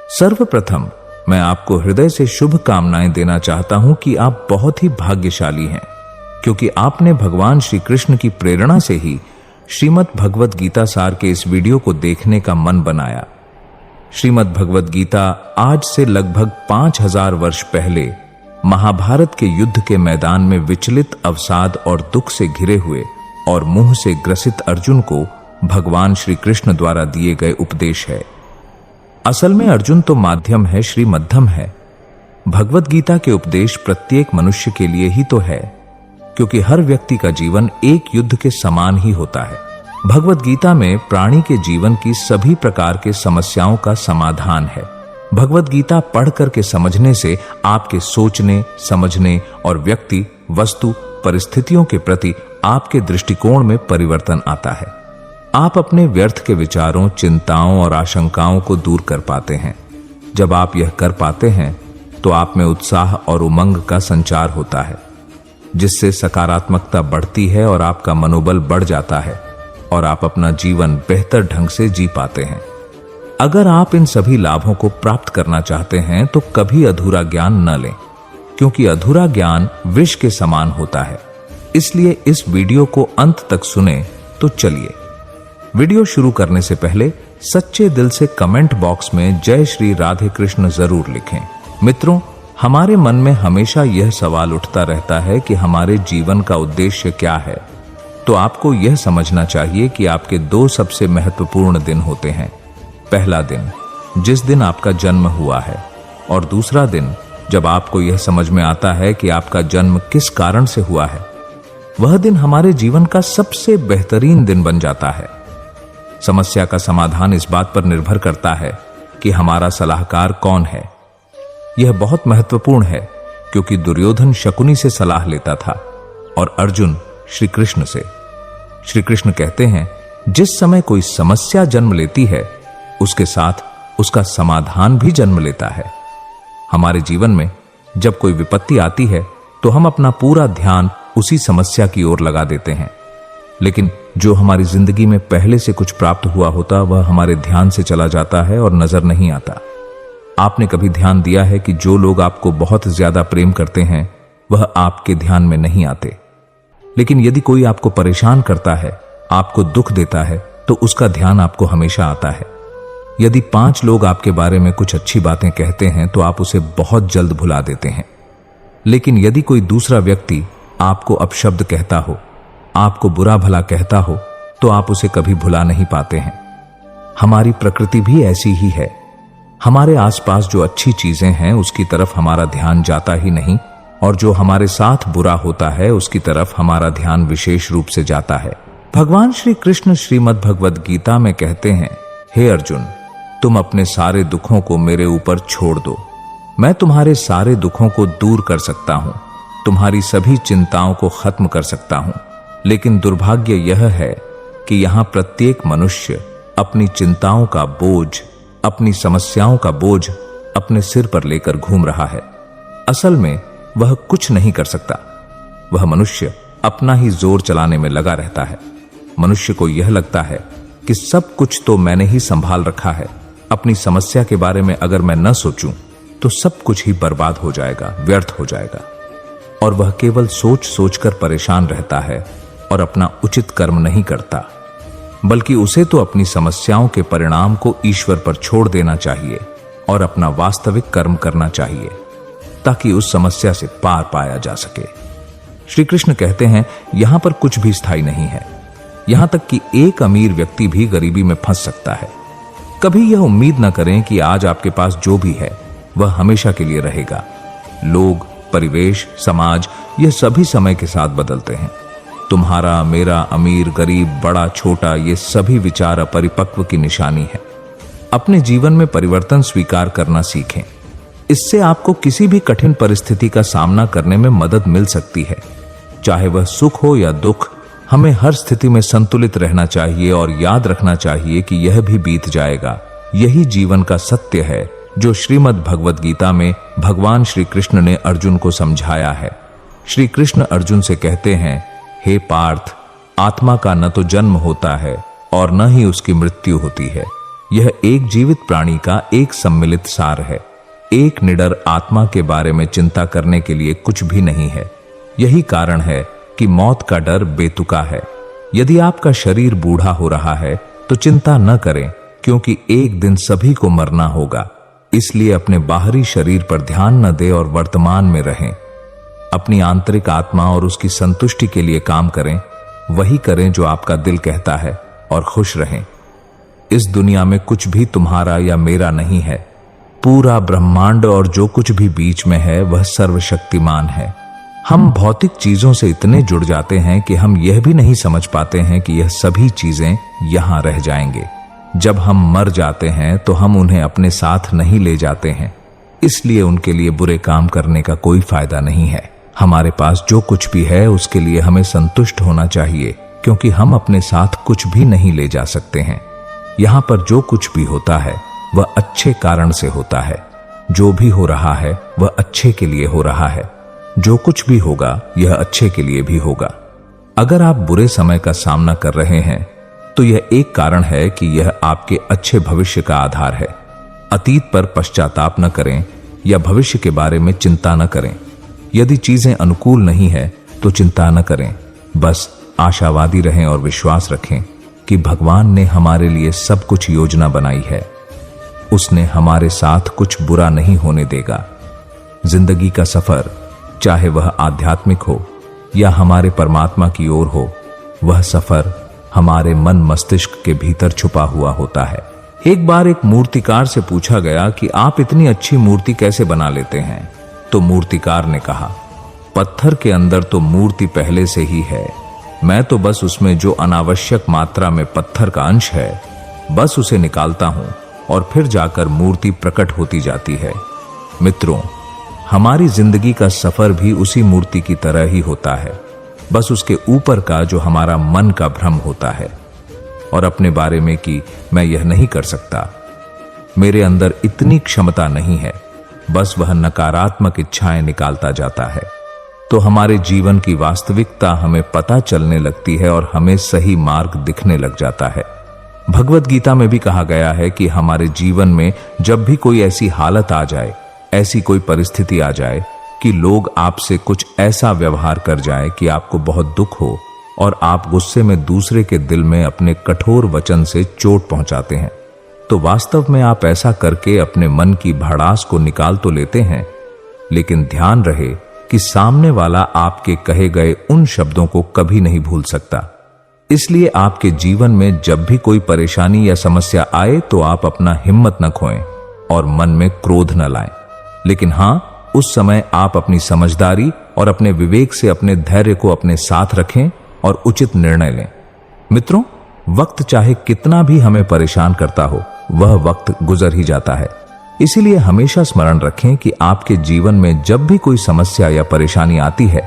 सर्वप्रथम मैं आपको हृदय से शुभकामनाएं देना चाहता हूं कि आप बहुत ही भाग्यशाली हैं, क्योंकि आपने भगवान श्री कृष्ण की प्रेरणा से ही श्रीमद् भगवद गीता सार के इस वीडियो को देखने का मन बनाया। श्रीमद् भगवद गीता आज से लगभग 5000 वर्ष पहले महाभारत के युद्ध के मैदान में विचलित, अवसाद और दुख से घिरे हुए और मुंह से ग्रसित अर्जुन को भगवान श्री कृष्ण द्वारा दिए गए उपदेश है। असल में अर्जुन तो माध्यम है, श्री मध्यम है। भगवद गीता के उपदेश प्रत्येक मनुष्य के लिए ही तो है, क्योंकि हर व्यक्ति का जीवन एक युद्ध के समान ही होता है। भगवद गीता में प्राणी के जीवन की सभी प्रकार के समस्याओं का समाधान है। भगवद गीता पढ़ करके समझने से आपके सोचने, समझने और व्यक्ति, वस्तु, परिस्थितियों के प्रति आपके दृष्टिकोण में परिवर्तन आता है। आप अपने व्यर्थ के विचारों, चिंताओं और आशंकाओं को दूर कर पाते हैं। जब आप यह कर पाते हैं तो आप में उत्साह और उमंग का संचार होता है, जिससे सकारात्मकता बढ़ती है और आपका मनोबल बढ़ जाता है और आप अपना जीवन बेहतर ढंग से जी पाते हैं। अगर आप इन सभी लाभों को प्राप्त करना चाहते हैं तो कभी अधूरा ज्ञान न लें, क्योंकि अधूरा ज्ञान विष के समान होता है। इसलिए इस वीडियो को अंत तक सुने। तो चलिए, वीडियो शुरू करने से पहले सच्चे दिल से कमेंट बॉक्स में जय श्री राधे कृष्ण जरूर लिखें। मित्रों, हमारे मन में हमेशा यह सवाल उठता रहता है कि हमारे जीवन का उद्देश्य क्या है। तो आपको यह समझना चाहिए कि आपके दो सबसे महत्वपूर्ण दिन होते हैं। पहला दिन, जिस दिन आपका जन्म हुआ है, और दूसरा दिन, जब आपको यह समझ में आता है कि आपका जन्म किस कारण से हुआ है। वह दिन हमारे जीवन का सबसे बेहतरीन दिन बन जाता है। समस्या का समाधान इस बात पर निर्भर करता है कि हमारा सलाहकार कौन है। यह बहुत महत्वपूर्ण है, क्योंकि दुर्योधन शकुनी से सलाह लेता था और अर्जुन श्री कृष्ण से। श्री कृष्ण कहते हैं, जिस समय कोई समस्या जन्म लेती है, उसके साथ उसका समाधान भी जन्म लेता है। हमारे जीवन में जब कोई विपत्ति आती है तो हम अपना पूरा ध्यान उसी समस्या की ओर लगा देते हैं, लेकिन जो हमारी जिंदगी में पहले से कुछ प्राप्त हुआ होता वह हमारे ध्यान से चला जाता है और नजर नहीं आता। आपने कभी ध्यान दिया है कि जो लोग आपको बहुत ज्यादा प्रेम करते हैं वह आपके ध्यान में नहीं आते, लेकिन यदि कोई आपको परेशान करता है, आपको दुख देता है, तो उसका ध्यान आपको हमेशा आता है। यदि 5 लोग आपके बारे में कुछ अच्छी बातें कहते हैं तो आप उसे बहुत जल्द भुला देते हैं, लेकिन यदि कोई दूसरा व्यक्ति आपको अपशब्द कहता हो, आपको बुरा भला कहता हो, तो आप उसे कभी भुला नहीं पाते हैं। हमारी प्रकृति भी ऐसी ही है। हमारे आसपास जो अच्छी चीजें हैं उसकी तरफ हमारा ध्यान जाता ही नहीं, और जो हमारे साथ बुरा होता है उसकी तरफ हमारा ध्यान विशेष रूप से जाता है। भगवान श्री कृष्ण श्रीमद् भगवद गीता में कहते हैं, हे अर्जुन, तुम अपने सारे दुखों को मेरे ऊपर छोड़ दो। मैं तुम्हारे सारे दुखों को दूर कर सकता हूं, तुम्हारी सभी चिंताओं को खत्म कर सकता हूं। लेकिन दुर्भाग्य यह है कि यहां प्रत्येक मनुष्य अपनी चिंताओं का बोझ, अपनी समस्याओं का बोझ अपने सिर पर लेकर घूम रहा है। असल में वह कुछ नहीं कर सकता। वह मनुष्य अपना ही जोर चलाने में लगा रहता है। मनुष्य को यह लगता है कि सब कुछ तो मैंने ही संभाल रखा है। अपनी समस्या के बारे में अगर मैं न सोचूं तो सब कुछ ही बर्बाद हो जाएगा, व्यर्थ हो जाएगा। और वह केवल सोच सोचकर परेशान रहता है और अपना उचित कर्म नहीं करता, बल्कि उसे तो अपनी समस्याओं के परिणाम को ईश्वर पर छोड़ देना चाहिए और अपना वास्तविक कर्म करना चाहिए, ताकि उस समस्या से पार पाया जा सके। श्री कृष्ण कहते हैं, यहां पर कुछ भी स्थायी नहीं है। यहां तक कि एक अमीर व्यक्ति भी गरीबी में फंस सकता है। कभी यह उम्मीद न करें कि आज आपके पास जो भी है वह हमेशा के लिए रहेगा। लोग, परिवेश, समाज, यह सभी समय के साथ बदलते हैं। तुम्हारा, मेरा, अमीर, गरीब, बड़ा, छोटा, ये सभी विचार अपरिपक्व की निशानी है। अपने जीवन में परिवर्तन स्वीकार करना सीखें। इससे आपको किसी भी कठिन परिस्थिति का सामना करने में मदद मिल सकती है। चाहे वह सुख हो या दुख, हमें हर स्थिति में संतुलित रहना चाहिए और याद रखना चाहिए कि यह भी बीत जाएगा। यही जीवन का सत्य है जो श्रीमद् भगवद गीता में भगवान श्री कृष्ण ने अर्जुन को समझाया है। श्री कृष्ण अर्जुन से कहते हैं, हे पार्थ, आत्मा का न तो जन्म होता है और न ही उसकी मृत्यु होती है। यह एक जीवित प्राणी का एक सम्मिलित सार है। एक निडर आत्मा के बारे में चिंता करने के लिए कुछ भी नहीं है। यही कारण है कि मौत का डर बेतुका है। यदि आपका शरीर बूढ़ा हो रहा है तो चिंता न करें, क्योंकि एक दिन सभी को मरना होगा। इसलिए अपने बाहरी शरीर पर ध्यान न दें और वर्तमान में रहें। अपनी आंतरिक आत्मा और उसकी संतुष्टि के लिए काम करें। वही करें जो आपका दिल कहता है और खुश रहें। इस दुनिया में कुछ भी तुम्हारा या मेरा नहीं है। पूरा ब्रह्मांड और जो कुछ भी बीच में है वह सर्वशक्तिमान है। हम भौतिक चीजों से इतने जुड़ जाते हैं कि हम यह भी नहीं समझ पाते हैं कि यह सभी चीजें यहां रह जाएंगे। जब हम मर जाते हैं तो हम उन्हें अपने साथ नहीं ले जाते हैं, इसलिए उनके लिए बुरे काम करने का कोई फायदा नहीं है। हमारे पास जो कुछ भी है उसके लिए हमें संतुष्ट होना चाहिए, क्योंकि हम अपने साथ कुछ भी नहीं ले जा सकते हैं। यहाँ पर जो कुछ भी होता है वह अच्छे कारण से होता है। जो भी हो रहा है वह अच्छे के लिए हो रहा है। जो कुछ भी होगा यह अच्छे के लिए भी होगा। अगर आप बुरे समय का सामना कर रहे हैं तो यह एक कारण है कि यह आपके अच्छे भविष्य का आधार है। अतीत पर पश्चाताप न करें या भविष्य के बारे में चिंता न करें। यदि चीजें अनुकूल नहीं है तो चिंता न करें, बस आशावादी रहें और विश्वास रखें कि भगवान ने हमारे लिए सब कुछ योजना बनाई है। उसने हमारे साथ कुछ बुरा नहीं होने देगा। जिंदगी का सफर, चाहे वह आध्यात्मिक हो या हमारे परमात्मा की ओर हो, वह सफर हमारे मन मस्तिष्क के भीतर छुपा हुआ होता है। एक बार एक मूर्तिकार से पूछा गया कि आप इतनी अच्छी मूर्ति कैसे बना लेते हैं? तो मूर्तिकार ने कहा, पत्थर के अंदर तो मूर्ति पहले से ही है। मैं तो बस उसमें जो अनावश्यक मात्रा में पत्थर का अंश है बस उसे निकालता हूं और फिर जाकर मूर्ति प्रकट होती जाती है। मित्रों, हमारी जिंदगी का सफर भी उसी मूर्ति की तरह ही होता है, बस उसके ऊपर का जो हमारा मन का भ्रम होता है और अपने बारे में कि मैं यह नहीं कर सकता, मेरे अंदर इतनी क्षमता नहीं है, बस वह नकारात्मक इच्छाएं निकालता जाता है। तो हमारे जीवन की वास्तविकता हमें पता चलने लगती है और हमें सही मार्ग दिखने लग जाता है। भगवत गीता में भी कहा गया है कि हमारे जीवन में जब भी कोई ऐसी हालत आ जाए, ऐसी कोई परिस्थिति आ जाए कि लोग आपसे कुछ ऐसा व्यवहार कर जाए कि आपको बहुत दुख हो और आप गुस्से में दूसरे के दिल में अपने कठोर वचन से चोट पहुंचाते हैं, तो वास्तव में आप ऐसा करके अपने मन की भड़ास को निकाल तो लेते हैं, लेकिन ध्यान रहे कि सामने वाला आपके कहे गए उन शब्दों को कभी नहीं भूल सकता। इसलिए आपके जीवन में जब भी कोई परेशानी या समस्या आए तो आप अपना हिम्मत न खोएं और मन में क्रोध न लाएं, लेकिन हां, उस समय आप अपनी समझदारी और अपने विवेक से अपने धैर्य को अपने साथ रखें और उचित निर्णय लें। मित्रों, वक्त चाहे कितना भी हमें परेशान करता हो, वह वक्त गुजर ही जाता है। इसीलिए हमेशा स्मरण रखें कि आपके जीवन में जब भी कोई समस्या या परेशानी आती है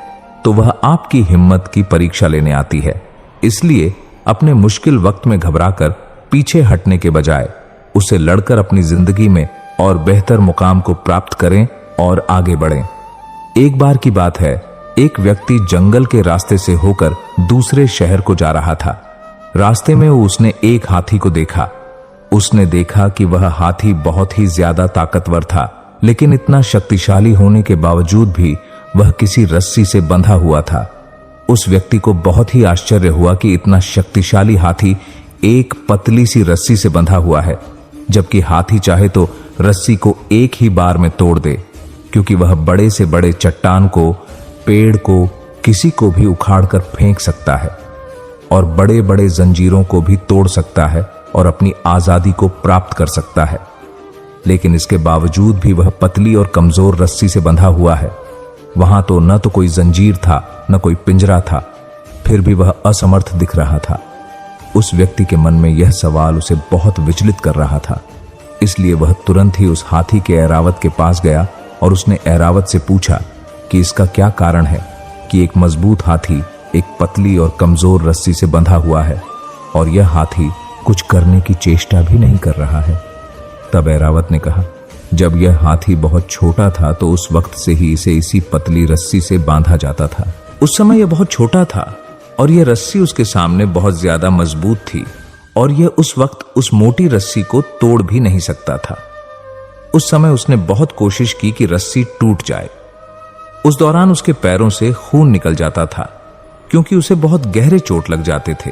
तो वह आपकी हिम्मत की परीक्षा लेने आती है। इसलिए अपने मुश्किल वक्त में घबराकर पीछे हटने के बजाय उसे लड़कर अपनी जिंदगी में और बेहतर मुकाम को प्राप्त करें और आगे बढ़ें। एक बार की बात है, एक व्यक्ति जंगल के रास्ते से होकर दूसरे शहर को जा रहा था। रास्ते में उसने एक हाथी को देखा। उसने देखा कि वह हाथी बहुत ही ज्यादा ताकतवर था, लेकिन इतना शक्तिशाली होने के बावजूद भी वह किसी रस्सी से बंधा हुआ था। उस व्यक्ति को बहुत ही आश्चर्य हुआ कि इतना शक्तिशाली हाथी एक पतली सी रस्सी से बंधा हुआ है, जबकि हाथी चाहे तो रस्सी को एक ही बार में तोड़ दे, क्योंकि वह बड़े से बड़े चट्टान को, पेड़ को, किसी को भी उखाड़ कर फेंक सकता है और बड़े बड़े जंजीरों को भी तोड़ सकता है और अपनी आजादी को प्राप्त कर सकता है। लेकिन इसके बावजूद भी वह पतली और कमजोर रस्सी से बंधा हुआ है। वहां तो न तो कोई जंजीर था, न कोई पिंजरा था, फिर भी वह असमर्थ दिख रहा था। उस व्यक्ति के मन में यह सवाल उसे बहुत विचलित कर रहा था। इसलिए वह तुरंत ही उस हाथी के ऐरावत के पास गया और उसने ऐरावत से पूछा कि इसका क्या कारण है कि एक मजबूत हाथी एक पतली और कमजोर रस्सी से बंधा हुआ है और यह हाथी कुछ करने की चेष्टा भी नहीं कर रहा है। तब ऐरावत ने कहा, जब यह हाथी बहुत छोटा था तो उस वक्त से ही इसे इसी पतली रस्सी से बांधा जाता था। उस समय यह बहुत छोटा था और यह रस्सी उसके सामने बहुत ज्यादा मजबूत थी और यह उस वक्त उस मोटी रस्सी को तोड़ भी नहीं सकता था। उस समय उसने बहुत कोशिश की कि रस्सी टूट जाए। उस दौरान उसके पैरों से खून निकल जाता था क्योंकि उसे बहुत गहरे चोट लग जाते थे,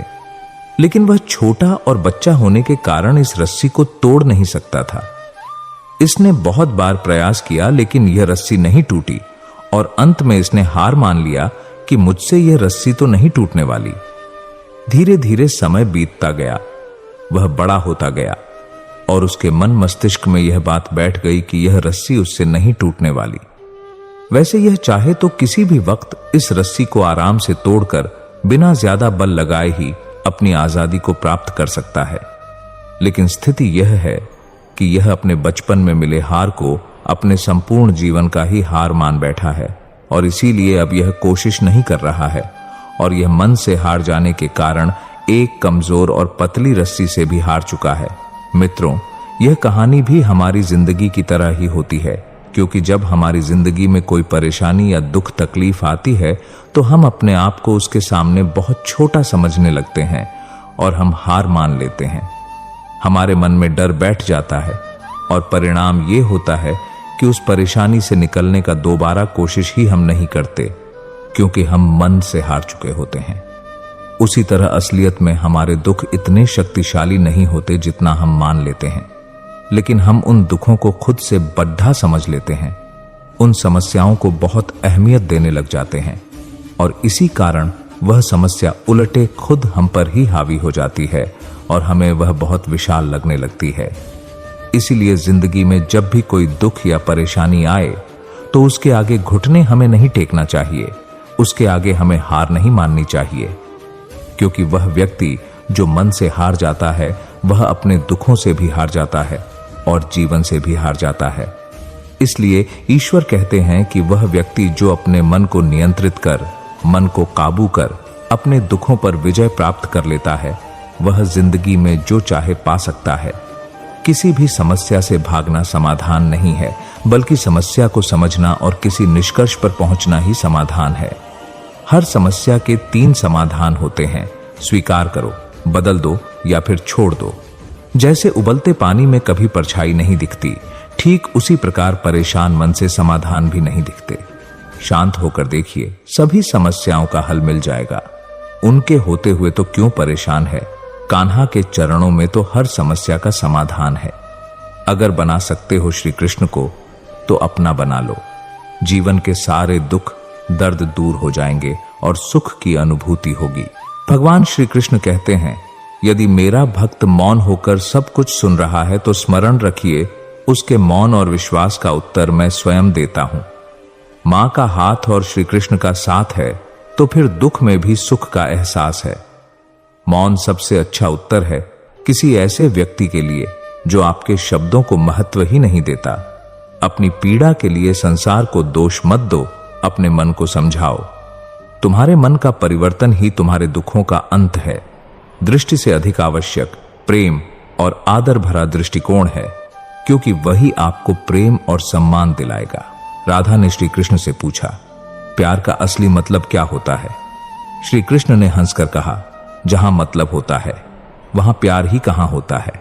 लेकिन वह छोटा और बच्चा होने के कारण इस रस्सी को तोड़ नहीं सकता था। इसने बहुत बार प्रयास किया लेकिन यह रस्सी नहीं टूटी और अंत में इसने हार मान लिया कि मुझसे यह रस्सी तो नहीं टूटने वाली। धीरे धीरे समय बीतता गया, वह बड़ा होता गया और उसके मन मस्तिष्क में यह बात बैठ गई कि यह रस्सी उससे नहीं टूटने वाली। वैसे यह चाहे तो किसी भी वक्त इस रस्सी को आराम से तोड़कर बिना ज्यादा बल लगाए ही अपनी आजादी को प्राप्त कर सकता है, लेकिन स्थिति यह है कि यह अपने बचपन में मिले हार को अपने संपूर्ण जीवन का ही हार मान बैठा है और इसीलिए अब यह कोशिश नहीं कर रहा है और यह मन से हार जाने के कारण एक कमजोर और पतली रस्सी से भी हार चुका है। मित्रों, यह कहानी भी हमारी जिंदगी की तरह ही होती है, क्योंकि जब हमारी जिंदगी में कोई परेशानी या दुख तकलीफ आती है तो हम अपने आप को उसके सामने बहुत छोटा समझने लगते हैं और हम हार मान लेते हैं। हमारे मन में डर बैठ जाता है और परिणाम ये होता है कि उस परेशानी से निकलने का दोबारा कोशिश ही हम नहीं करते, क्योंकि हम मन से हार चुके होते हैं। उसी तरह असलियत में हमारे दुख इतने शक्तिशाली नहीं होते जितना हम मान लेते हैं, लेकिन हम उन दुखों को खुद से बड्ढा समझ लेते हैं, उन समस्याओं को बहुत अहमियत देने लग जाते हैं और इसी कारण वह समस्या उलटे खुद हम पर ही हावी हो जाती है और हमें वह बहुत विशाल लगने लगती है। इसीलिए जिंदगी में जब भी कोई दुख या परेशानी आए तो उसके आगे घुटने हमें नहीं टेकना चाहिए, उसके आगे हमें हार नहीं माननी चाहिए, क्योंकि वह व्यक्ति जो मन से हार जाता है वह अपने दुखों से भी हार जाता है और जीवन से भी हार जाता है। इसलिए ईश्वर कहते हैं कि वह व्यक्ति जो अपने मन को नियंत्रित कर, मन को काबू कर अपने दुखों पर विजय प्राप्त कर लेता है, वह जिंदगी में जो चाहे पा सकता है। किसी भी समस्या से भागना समाधान नहीं है, बल्कि समस्या को समझना और किसी निष्कर्ष पर पहुंचना ही समाधान है। हर समस्या के 3 समाधान होते हैं, स्वीकार करो, बदल दो या फिर छोड़ दो। जैसे उबलते पानी में कभी परछाई नहीं दिखती, ठीक उसी प्रकार परेशान मन से समाधान भी नहीं दिखते। शांत होकर देखिए, सभी समस्याओं का हल मिल जाएगा। उनके होते हुए तो क्यों परेशान है? कान्हा के चरणों में तो हर समस्या का समाधान है। अगर बना सकते हो श्री कृष्ण को तो अपना बना लो। जीवन के सारे दुख दर्द दूर हो जाएंगे और सुख की अनुभूति होगी। भगवान श्री कृष्ण कहते हैं, यदि मेरा भक्त मौन होकर सब कुछ सुन रहा है तो स्मरण रखिए, उसके मौन और विश्वास का उत्तर मैं स्वयं देता हूं। मां का हाथ और श्री कृष्ण का साथ है तो फिर दुख में भी सुख का एहसास है। मौन सबसे अच्छा उत्तर है किसी ऐसे व्यक्ति के लिए जो आपके शब्दों को महत्व ही नहीं देता। अपनी पीड़ा के लिए संसार को दोष मत दो, अपने मन को समझाओ। तुम्हारे मन का परिवर्तन ही तुम्हारे दुखों का अंत है। दृष्टि से अधिक आवश्यक प्रेम और आदर भरा दृष्टिकोण है, क्योंकि वही आपको प्रेम और सम्मान दिलाएगा। राधा ने श्री कृष्ण से पूछा, प्यार का असली मतलब क्या होता है? श्री कृष्ण ने हंसकर कहा, जहां मतलब होता है वहां प्यार ही कहां होता है।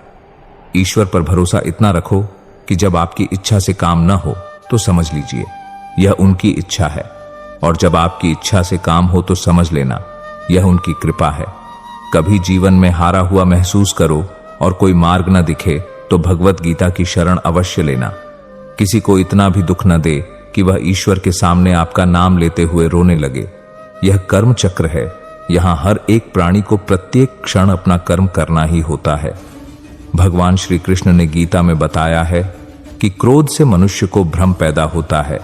ईश्वर पर भरोसा इतना रखो कि जब आपकी इच्छा से काम न हो तो समझ लीजिए यह उनकी इच्छा है, और जब आपकी इच्छा से काम हो तो समझ लेना यह उनकी कृपा है। कभी जीवन में हारा हुआ महसूस करो और कोई मार्ग न दिखे तो भगवत गीता की शरण अवश्य लेना। किसी को इतना भी दुख न दे कि वह ईश्वर के सामने आपका नाम लेते हुए रोने लगे। यह कर्म चक्र है, यहां हर एक प्राणी को प्रत्येक क्षण अपना कर्म करना ही होता है। भगवान श्री कृष्ण ने गीता में बताया है कि क्रोध से मनुष्य को भ्रम पैदा होता है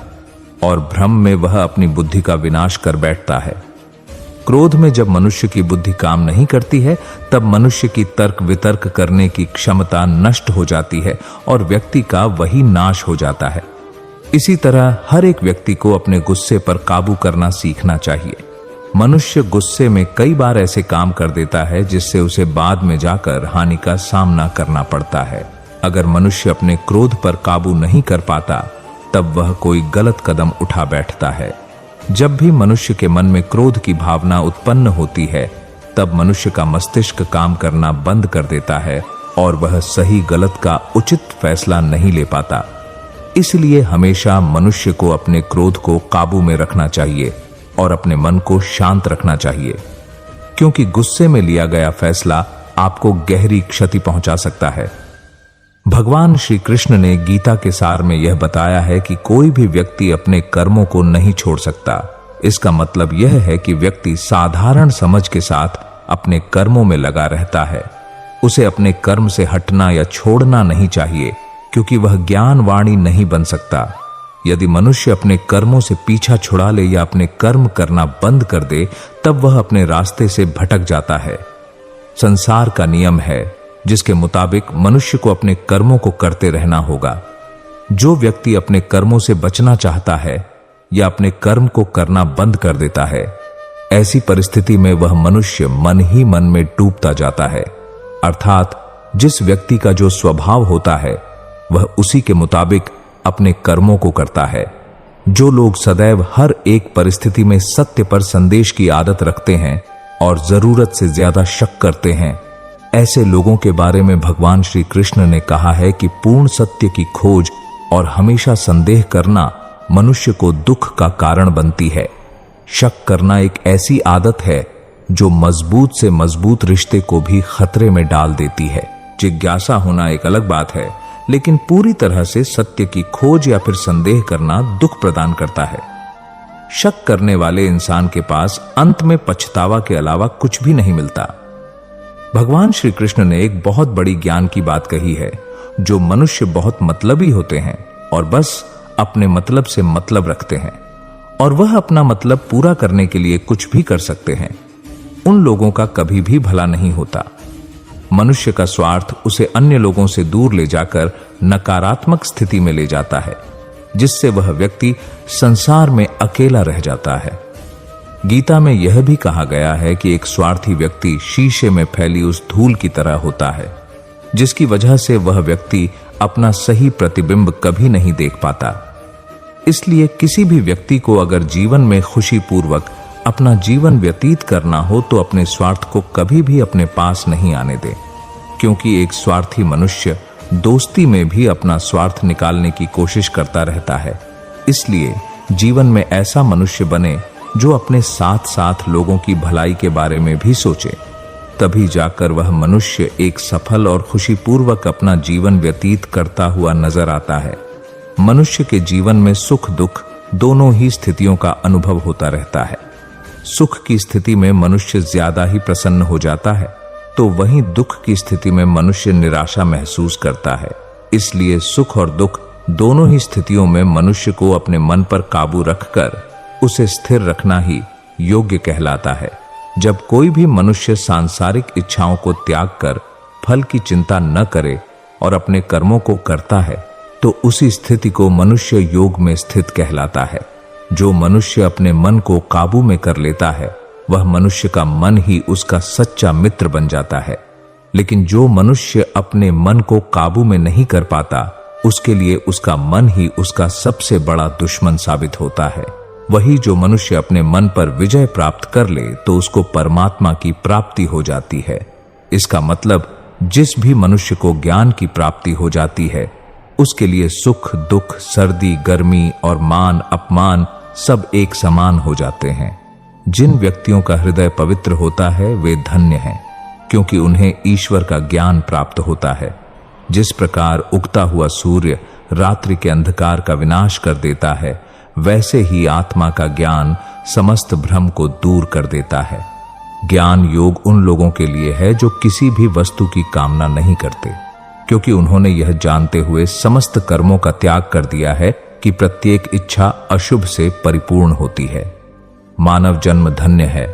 और भ्रम में वह अपनी बुद्धि का विनाश कर बैठता है। क्रोध में जब मनुष्य की बुद्धि काम नहीं करती है तब मनुष्य की तर्क वितर्क करने की क्षमता नष्ट हो जाती है और व्यक्ति का वही नाश हो जाता है। इसी तरह हर एक व्यक्ति को अपने गुस्से पर काबू करना सीखना चाहिए। मनुष्य गुस्से में कई बार ऐसे काम कर देता है जिससे उसे बाद में जाकर हानि का सामना करना पड़ता है। अगर मनुष्य अपने क्रोध पर काबू नहीं कर पाता तब वह कोई गलत कदम उठा बैठता है। जब भी मनुष्य के मन में क्रोध की भावना उत्पन्न होती है तब मनुष्य का मस्तिष्क काम करना बंद कर देता है और वह सही गलत का उचित फैसला नहीं ले पाता। इसलिए हमेशा मनुष्य को अपने क्रोध को काबू में रखना चाहिए और अपने मन को शांत रखना चाहिए, क्योंकि गुस्से में लिया गया फैसला आपको गहरी क्षति पहुंचा सकता है। भगवान श्री कृष्ण ने गीता के सार में यह बताया है कि कोई भी व्यक्ति अपने कर्मों को नहीं छोड़ सकता। इसका मतलब यह है कि व्यक्ति साधारण समझ के साथ अपने कर्मों में लगा रहता है। उसे अपने कर्म से हटना या छोड़ना नहीं चाहिए, क्योंकि वह ज्ञान वाणी नहीं बन सकता। यदि मनुष्य अपने कर्मों से पीछा छुड़ा ले या अपने कर्म करना बंद कर दे, तब वह अपने रास्ते से भटक जाता है। संसार का नियम है जिसके मुताबिक मनुष्य को अपने कर्मों को करते रहना होगा। जो व्यक्ति अपने कर्मों से बचना चाहता है या अपने कर्म को करना बंद कर देता है, ऐसी परिस्थिति में वह मनुष्य मन ही मन में डूबता जाता है। अर्थात जिस व्यक्ति का जो स्वभाव होता है वह उसी के मुताबिक अपने कर्मों को करता है। जो लोग सदैव हर एक परिस्थिति में सत्य पर संदेश की आदत रखते हैं और जरूरत से ज्यादा शक करते हैं, ऐसे लोगों के बारे में भगवान श्री कृष्ण ने कहा है कि पूर्ण सत्य की खोज और हमेशा संदेह करना मनुष्य को दुख का कारण बनती है। शक करना एक ऐसी आदत है जो मजबूत से मजबूत रिश्ते को भी खतरे में डाल देती है। जिज्ञासा होना एक अलग बात है, लेकिन पूरी तरह से सत्य की खोज या फिर संदेह करना दुख प्रदान करता है। शक करने वाले इंसान के पास अंत में पछतावा के अलावा कुछ भी नहीं मिलता। भगवान श्री कृष्ण ने एक बहुत बड़ी ज्ञान की बात कही है। जो मनुष्य बहुत मतलबी होते हैं और बस अपने मतलब से मतलब रखते हैं और वह अपना मतलब पूरा करने के लिए कुछ भी कर सकते हैं, उन लोगों का कभी भी भला नहीं होता। मनुष्य का स्वार्थ उसे अन्य लोगों से दूर ले जाकर नकारात्मक स्थिति में ले जाता है, जिससे वह व्यक्ति संसार में अकेला रह जाता है। गीता में यह भी कहा गया है कि एक स्वार्थी व्यक्ति शीशे में फैली उस धूल की तरह होता है, जिसकी वजह से वह व्यक्ति अपना सही प्रतिबिंब कभी नहीं देख पाता। इसलिए किसी भी व्यक्ति को अगर जीवन में खुशी पूर्वक अपना जीवन व्यतीत करना हो तो अपने स्वार्थ को कभी भी अपने पास नहीं आने दे, क्योंकि एक स्वार्थी मनुष्य दोस्ती में भी अपना स्वार्थ निकालने की कोशिश करता रहता है। इसलिए जीवन में ऐसा मनुष्य बने जो अपने साथ साथ लोगों की भलाई के बारे में भी सोचे, तभी जाकर वह मनुष्य एक सफल और खुशीपूर्वक अपना जीवन व्यतीत करता हुआ नजर आता है। मनुष्य के जीवन में सुख दुख दोनों ही स्थितियों का अनुभव होता रहता है। सुख की स्थिति में मनुष्य ज्यादा ही प्रसन्न हो जाता है, तो वहीं दुख की स्थिति में मनुष्य निराशा महसूस करता है। इसलिए सुख और दुख दोनों ही स्थितियों में मनुष्य को अपने मन पर काबू रखकर उसे स्थिर रखना ही योग्य कहलाता है। जब कोई भी मनुष्य सांसारिक इच्छाओं को त्याग कर फल की चिंता न करे और अपने कर्मों को करता है, तो उसी स्थिति को मनुष्य योग में स्थित कहलाता है। जो मनुष्य अपने मन को काबू में कर लेता है, वह मनुष्य का मन ही उसका सच्चा मित्र बन जाता है। लेकिन जो मनुष्य अपने मन को काबू में नहीं कर पाता, उसके लिए उसका मन ही उसका सबसे बड़ा दुश्मन साबित होता है। वही जो मनुष्य अपने मन पर विजय प्राप्त कर ले, तो उसको परमात्मा की प्राप्ति हो जाती है। इसका मतलब जिस भी मनुष्य को ज्ञान की प्राप्ति हो जाती है, उसके लिए सुख दुख, सर्दी गर्मी और मान अपमान सब एक समान हो जाते हैं। जिन व्यक्तियों का हृदय पवित्र होता है वे धन्य हैं, क्योंकि उन्हें ईश्वर का ज्ञान प्राप्त होता है। जिस प्रकार उगता हुआ सूर्य रात्रि के अंधकार का विनाश कर देता है, वैसे ही आत्मा का ज्ञान समस्त भ्रम को दूर कर देता है। ज्ञान योग उन लोगों के लिए है जो किसी भी वस्तु की कामना नहीं करते, क्योंकि उन्होंने यह जानते हुए समस्त कर्मों का त्याग कर दिया है कि प्रत्येक इच्छा अशुभ से परिपूर्ण होती है। मानव जन्म धन्य है।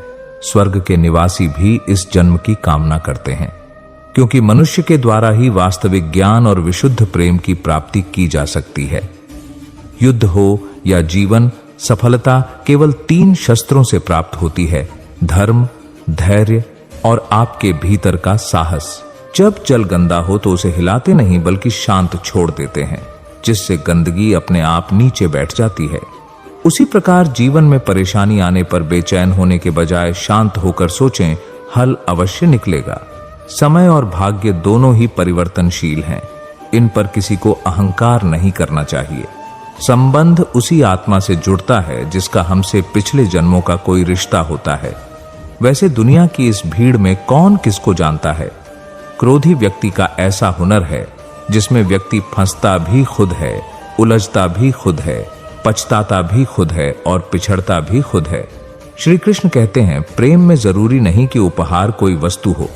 स्वर्ग के निवासी भी इस जन्म की कामना करते हैं, क्योंकि मनुष्य के द्वारा ही वास्तविक ज्ञान और विशुद्ध प्रेम की प्राप्ति की जा सकती है। युद्ध हो या जीवन, सफलता केवल 3 शस्त्रों से प्राप्त होती है: धर्म, धैर्य और आपके भीतर का साहस। जब जल गंदा हो तो उसे हिलाते नहीं बल्कि शांत छोड़ देते हैं, जिससे गंदगी अपने आप नीचे बैठ जाती है। उसी प्रकार जीवन में परेशानी आने पर बेचैन होने के बजाय शांत होकर सोचें, हल अवश्य निकलेगा। समय और भाग्य दोनों ही परिवर्तनशील हैं। इन पर किसी को अहंकार नहीं करना चाहिए। संबंध उसी आत्मा से जुड़ता है जिसका हमसे पिछले जन्मों का कोई रिश्ता होता है। वैसे दुनिया की इस भीड़ में कौन किसको जानता है। क्रोधी व्यक्ति का ऐसा हुनर है जिसमें व्यक्ति फंसता भी खुद है, उलझता भी खुद है, पछताता भी खुद है और पिछड़ता भी खुद है। श्री कृष्ण कहते हैं, प्रेम में जरूरी नहीं कि उपहार कोई वस्तु हो।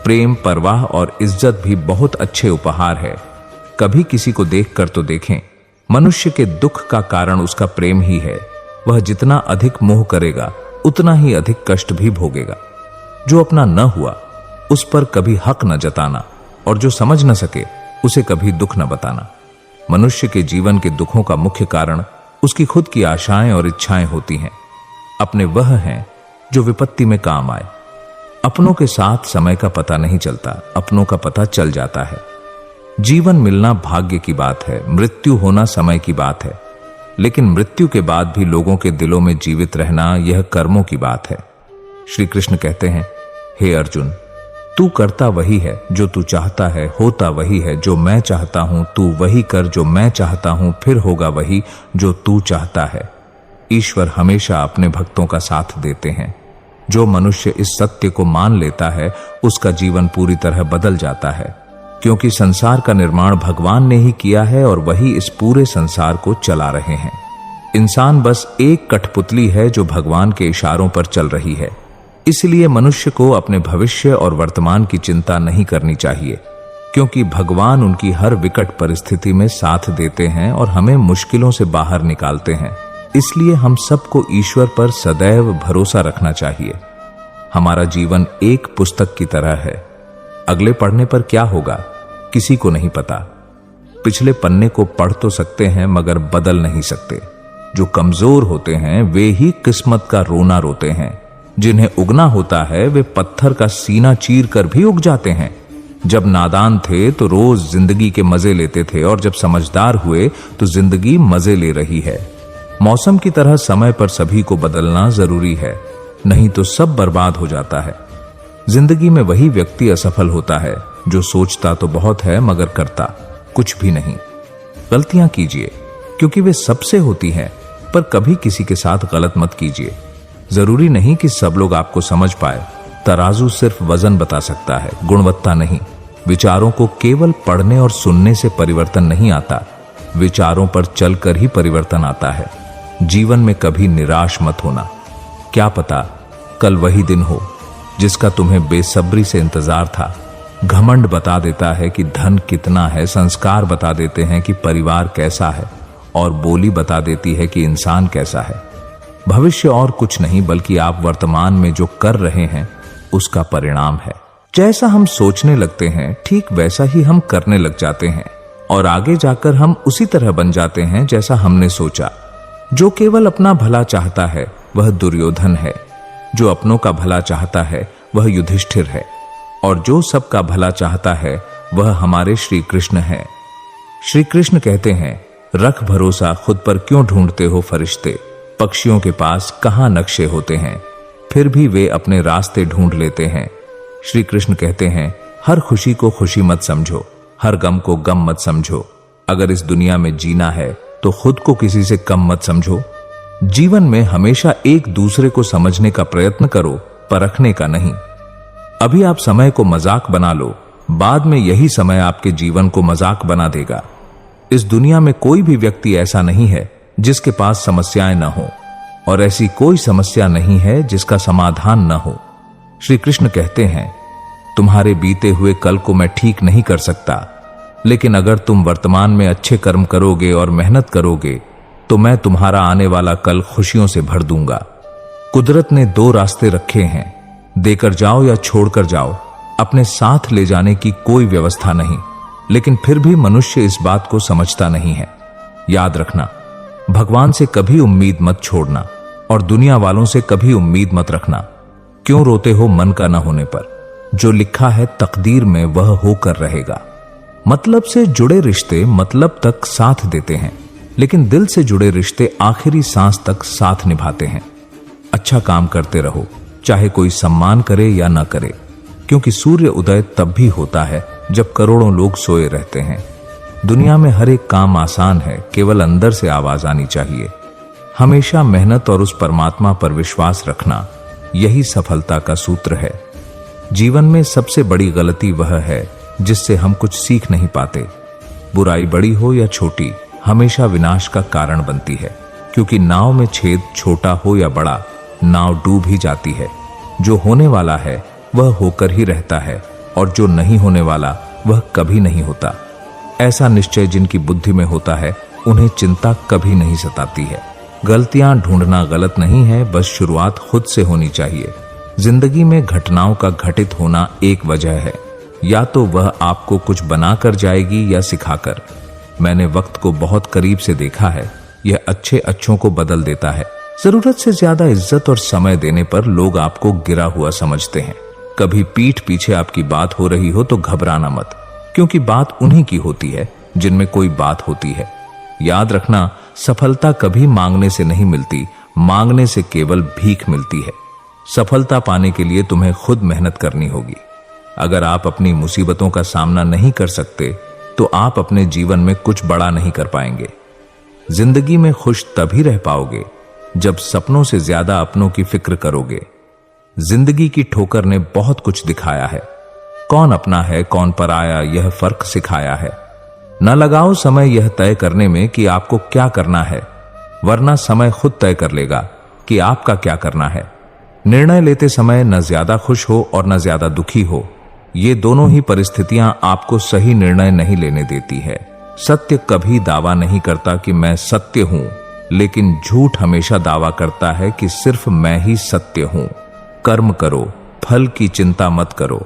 प्रेम, परवाह और इज्जत भी बहुत अच्छे उपहार है। कभी किसी को देखकर तो देखें। मनुष्य के दुख का कारण उसका प्रेम ही है। वह जितना अधिक मोह करेगा उतना ही अधिक कष्ट भी भोगेगा। जो अपना न हुआ उस पर कभी हक न जताना और जो समझ न सके उसे कभी दुख न बताना। मनुष्य के जीवन के दुखों का मुख्य कारण उसकी खुद की आशाएं और इच्छाएं होती हैं। अपने वह हैं जो विपत्ति में काम आए। अपनों के साथ समय का पता नहीं चलता, अपनों का पता चल जाता है। जीवन मिलना भाग्य की बात है, मृत्यु होना समय की बात है। लेकिन मृत्यु के बाद भी लोगों के दिलों में जीवित रहना यह कर्मों की बात है। श्री कृष्ण कहते हैं, हे अर्जुन, तू करता वही है जो तू चाहता है, होता वही है जो मैं चाहता हूं। तू वही कर जो मैं चाहता हूं, फिर होगा वही जो तू चाहता है। ईश्वर हमेशा अपने भक्तों का साथ देते हैं। जो मनुष्य इस सत्य को मान लेता है उसका जीवन पूरी तरह बदल जाता है, क्योंकि संसार का निर्माण भगवान ने ही किया है और वही इस पूरे संसार को चला रहे हैं। इंसान बस एक कठपुतली है जो भगवान के इशारों पर चल रही है। इसलिए मनुष्य को अपने भविष्य और वर्तमान की चिंता नहीं करनी चाहिए, क्योंकि भगवान उनकी हर विकट परिस्थिति में साथ देते हैं और हमें मुश्किलों से बाहर निकालते हैं। इसलिए हम सबको ईश्वर पर सदैव भरोसा रखना चाहिए। हमारा जीवन एक पुस्तक की तरह है। अगले पढ़ने पर क्या होगा किसी को नहीं पता। पिछले पन्ने को पढ़ तो सकते हैं मगर बदल नहीं सकते। जो कमजोर होते हैं वे ही किस्मत का रोना रोते हैं। जिन्हें उगना होता है वे पत्थर का सीना चीर कर भी उग जाते हैं। जब नादान थे तो रोज जिंदगी के मजे लेते थे और जब समझदार हुए तो जिंदगी मजे ले रही है। मौसम की तरह समय पर सभी को बदलना जरूरी है, नहीं तो सब बर्बाद हो जाता है। जिंदगी में वही व्यक्ति असफल होता है जो सोचता तो बहुत है मगर करता कुछ भी नहीं। गलतियां कीजिए क्योंकि वे सबसे होती हैं, पर कभी किसी के साथ गलत मत कीजिए। जरूरी नहीं कि सब लोग आपको समझ पाए। तराजू सिर्फ वजन बता सकता है, गुणवत्ता नहीं। विचारों को केवल पढ़ने और सुनने से परिवर्तन नहीं आता, विचारों पर चलकर ही परिवर्तन आता है। जीवन में कभी निराश मत होना। क्या पता कल वही दिन हो जिसका तुम्हें बेसब्री से इंतजार था। घमंड बता देता है कि धन कितना है, संस्कार बता देते हैं कि परिवार कैसा है और बोली बता देती है कि इंसान कैसा है। भविष्य और कुछ नहीं बल्कि आप वर्तमान में जो कर रहे हैं उसका परिणाम है। जैसा हम सोचने लगते हैं ठीक वैसा ही हम करने लग जाते हैं और आगे जाकर हम उसी तरह बन जाते हैं जैसा हमने सोचा। जो केवल अपना भला चाहता है वह दुर्योधन है, जो अपनों का भला चाहता है वह युधिष्ठिर है और जो सबका भला चाहता है वह हमारे श्री कृष्ण है। श्री कृष्ण कहते हैं, रख भरोसा खुद पर क्यों ढूंढते हो फरिश्ते। पक्षियों के पास कहां नक्शे होते हैं, फिर भी वे अपने रास्ते ढूंढ लेते हैं। श्री कृष्ण कहते हैं, हर खुशी को खुशी मत समझो, हर गम को गम मत समझो। अगर इस दुनिया में जीना है तो खुद को किसी से कम मत समझो। जीवन में हमेशा एक दूसरे को समझने का प्रयत्न करो, परखने का नहीं। अभी आप समय को मजाक बना लो, बाद में यही समय आपके जीवन को मजाक बना देगा। इस दुनिया में कोई भी व्यक्ति ऐसा नहीं है जिसके पास समस्याएं न हो, और ऐसी कोई समस्या नहीं है जिसका समाधान न हो। श्री कृष्ण कहते हैं, तुम्हारे बीते हुए कल को मैं ठीक नहीं कर सकता, लेकिन अगर तुम वर्तमान में अच्छे कर्म करोगे और मेहनत करोगे तो मैं तुम्हारा आने वाला कल खुशियों से भर दूंगा। कुदरत ने दो रास्ते रखे हैं, देकर जाओ या छोड़कर जाओ। अपने साथ ले जाने की कोई व्यवस्था नहीं, लेकिन फिर भी मनुष्य इस बात को समझता नहीं है। याद रखना, भगवान से कभी उम्मीद मत छोड़ना और दुनिया वालों से कभी उम्मीद मत रखना। क्यों रोते हो मन का न होने पर? जो लिखा है तकदीर में वह होकर रहेगा। मतलब से जुड़े रिश्ते मतलब तक साथ देते हैं, लेकिन दिल से जुड़े रिश्ते आखिरी सांस तक साथ निभाते हैं। अच्छा काम करते रहो, चाहे कोई सम्मान करे या न करे, क्योंकि सूर्य उदय तब भी होता है जब करोड़ों लोग सोए रहते हैं। दुनिया में हर एक काम आसान है, केवल अंदर से आवाज आनी चाहिए। हमेशा मेहनत और उस परमात्मा पर विश्वास रखना, यही सफलता का सूत्र है। जीवन में सबसे बड़ी गलती वह है जिससे हम कुछ सीख नहीं पाते। बुराई बड़ी हो या छोटी, हमेशा विनाश का कारण बनती है, क्योंकि नाव में छेद छोटा हो या बड़ा, नाव डूब ही जाती है। जो होने वाला है वह होकर ही रहता है, और जो नहीं होने वाला वह कभी नहीं होता। ऐसा निश्चय जिनकी बुद्धि में होता है, उन्हें चिंता कभी नहीं सताती है। गलतियां ढूंढना गलत नहीं है, बस शुरुआत खुद से होनी चाहिए। जिंदगी में घटनाओं का घटित होना एक वजह है, या तो वह आपको कुछ बनाकर जाएगी या सिखाकर। मैंने वक्त को बहुत करीब से देखा है, यह अच्छे अच्छों को बदल देता है। जरूरत से ज्यादा इज्जत और समय देने पर लोग आपको गिरा हुआ समझते हैं। कभी पीठ पीछे आपकी बात हो रही हो तो घबराना मत, क्योंकि बात उन्हीं की होती है जिनमें कोई बात होती है। याद रखना, सफलता कभी मांगने से नहीं मिलती, मांगने से केवल भीख मिलती है। सफलता पाने के लिए तुम्हें खुद मेहनत करनी होगी। अगर आप अपनी मुसीबतों का सामना नहीं कर सकते तो आप अपने जीवन में कुछ बड़ा नहीं कर पाएंगे। जिंदगी में खुश तभी रह पाओगे जब सपनों से ज्यादा अपनों की फिक्र करोगे। जिंदगी की ठोकर ने बहुत कुछ दिखाया है। कौन अपना है कौन पराया, यह फर्क सिखाया है। न लगाओ समय यह तय करने में कि आपको क्या करना है, वरना समय खुद तय कर लेगा कि आपका क्या करना है। निर्णय लेते समय न ज्यादा खुश हो और न ज्यादा दुखी हो, ये दोनों ही परिस्थितियां आपको सही निर्णय नहीं लेने देती है। सत्य कभी दावा नहीं करता कि मैं सत्य हूं, लेकिन झूठ हमेशा दावा करता है कि सिर्फ मैं ही सत्य हूं। कर्म करो, फल की चिंता मत करो।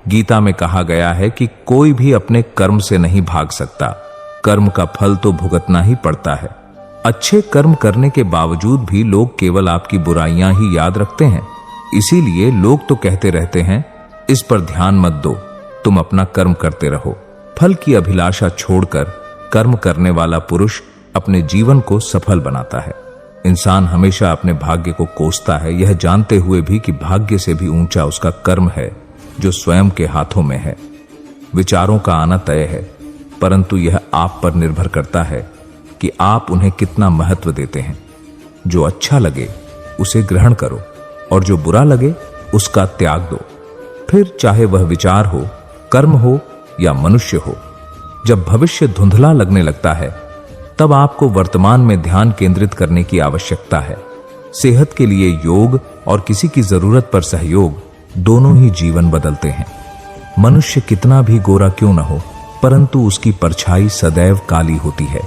गीता में कहा गया है कि कोई भी अपने कर्म से नहीं भाग सकता, कर्म का फल तो भुगतना ही पड़ता है। अच्छे कर्म करने के बावजूद भी लोग केवल आपकी बुराइयां ही याद रखते हैं। इसीलिए लोग तो कहते रहते हैं, इस पर ध्यान मत दो, तुम अपना कर्म करते रहो। फल की अभिलाषा छोड़कर कर्म करने वाला पुरुष अपने जीवन को सफल बनाता है। इंसान हमेशा अपने भाग्य को कोसता है, यह जानते हुए भी कि भाग्य से भी ऊंचा उसका कर्म है जो स्वयं के हाथों में है। विचारों का आना तय है, परंतु यह आप पर निर्भर करता है कि आप उन्हें कितना महत्व देते हैं। जो अच्छा लगे उसे ग्रहण करो, और जो बुरा लगे उसका त्याग दो। फिर चाहे वह विचार हो, कर्म हो या मनुष्य हो। जब भविष्य धुंधला लगने लगता है, तब आपको वर्तमान में ध्यान केंद्रित करने की आवश्यकता है। सेहत के लिए योग और किसी की जरूरत पर सहयोग, दोनों ही जीवन बदलते हैं। मनुष्य कितना भी गोरा क्यों न हो, परंतु उसकी परछाई सदैव काली होती है।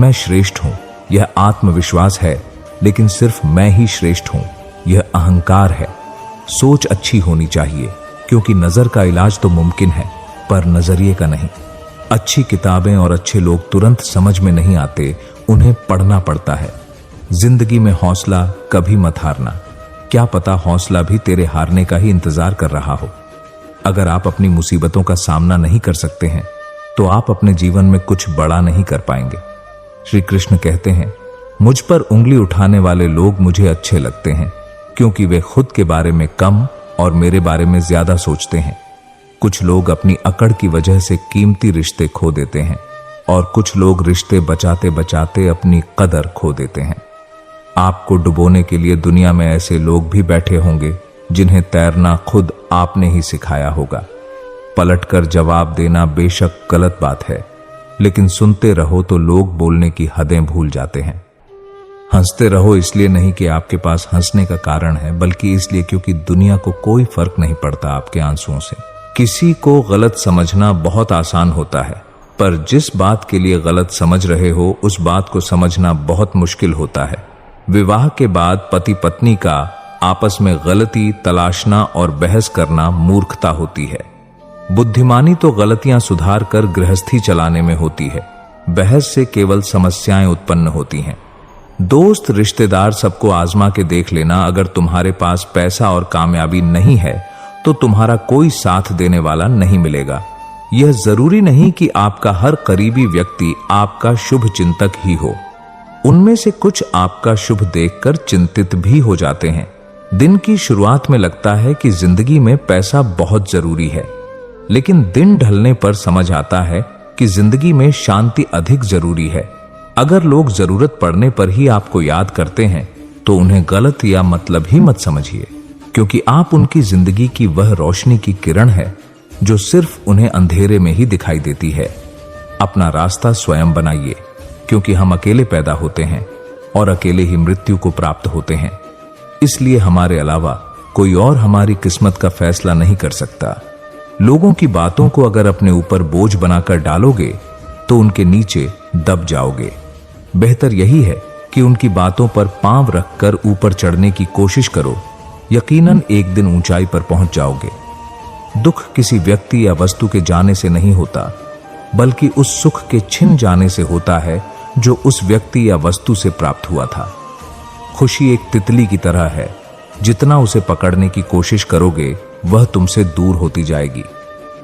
मैं श्रेष्ठ हूं, यह आत्मविश्वास है, लेकिन सिर्फ मैं ही श्रेष्ठ हूं, यह अहंकार है। सोच अच्छी होनी चाहिए, क्योंकि नजर का इलाज तो मुमकिन है, पर नजरिए का नहीं। अच्छी किताबें और अच्छे लोग तुरंत समझ में नहीं आते, उन्हें पढ़ना पड़ता है। जिंदगी में हौसला कभी मत हारना, क्या पता हौसला भी तेरे हारने का ही इंतजार कर रहा हो। अगर आप अपनी मुसीबतों का सामना नहीं कर सकते हैं, तो आप अपने जीवन में कुछ बड़ा नहीं कर पाएंगे। श्री कृष्ण कहते हैं, मुझ पर उंगली उठाने वाले लोग मुझे अच्छे लगते हैं, क्योंकि वे खुद के बारे में कम और मेरे बारे में ज्यादा सोचते हैं। कुछ लोग अपनी अकड़ की वजह से कीमती रिश्ते खो देते हैं, और कुछ लोग रिश्ते बचाते बचाते अपनी कदर खो देते हैं। आपको डुबोने के लिए दुनिया में ऐसे लोग भी बैठे होंगे जिन्हें तैरना खुद आपने ही सिखाया होगा। पलटकर जवाब देना बेशक गलत बात है, लेकिन सुनते रहो तो लोग बोलने की हदें भूल जाते हैं। हंसते रहो इसलिए नहीं कि आपके पास हंसने का कारण है, बल्कि इसलिए क्योंकि दुनिया को कोई फर्क नहीं पड़ता आपके आंसुओं से। किसी को गलत समझना बहुत आसान होता है, पर जिस बात के लिए गलत समझ रहे हो उस बात को समझना बहुत मुश्किल होता है। विवाह के बाद पति पत्नी का आपस में गलती तलाशना और बहस करना मूर्खता होती है। बुद्धिमानी तो गलतियां सुधार कर गृहस्थी चलाने में होती है। बहस से केवल समस्याएं उत्पन्न होती हैं। दोस्त रिश्तेदार सबको आजमा के देख लेना, अगर तुम्हारे पास पैसा और कामयाबी नहीं है तो तुम्हारा कोई साथ देने वाला नहीं मिलेगा। यह जरूरी नहीं कि आपका हर करीबी व्यक्ति आपका शुभ चिंतक ही हो। उनमें से कुछ आपका शुभ देखकर चिंतित भी हो जाते हैं। दिन की शुरुआत में लगता है कि जिंदगी में पैसा बहुत जरूरी है, लेकिन दिन ढलने पर समझ आता है कि जिंदगी में शांति अधिक जरूरी है। अगर लोग जरूरत पड़ने पर ही आपको याद करते हैं तो उन्हें गलत या मतलब ही मत समझिए, क्योंकि आप उनकी जिंदगी की वह रोशनी की किरण है जो सिर्फ उन्हें अंधेरे में ही दिखाई देती है। अपना रास्ता स्वयं बनाइए, क्योंकि हम अकेले पैदा होते हैं और अकेले ही मृत्यु को प्राप्त होते हैं। इसलिए हमारे अलावा कोई और हमारी किस्मत का फैसला नहीं कर सकता। लोगों की बातों को अगर अपने ऊपर बोझ बनाकर डालोगे तो उनके नीचे दब जाओगे। बेहतर यही है कि उनकी बातों पर पांव रखकर ऊपर चढ़ने की कोशिश करो। यकीनन एक दिन ऊंचाई पर पहुंच जाओगे। दुख किसी व्यक्ति या वस्तु के जाने से नहीं होता, बल्कि उस सुख के छिन जाने से होता है जो उस व्यक्ति या वस्तु से प्राप्त हुआ था। खुशी एक तितली की तरह है, जितना उसे पकड़ने की कोशिश करोगे वह तुमसे दूर होती जाएगी,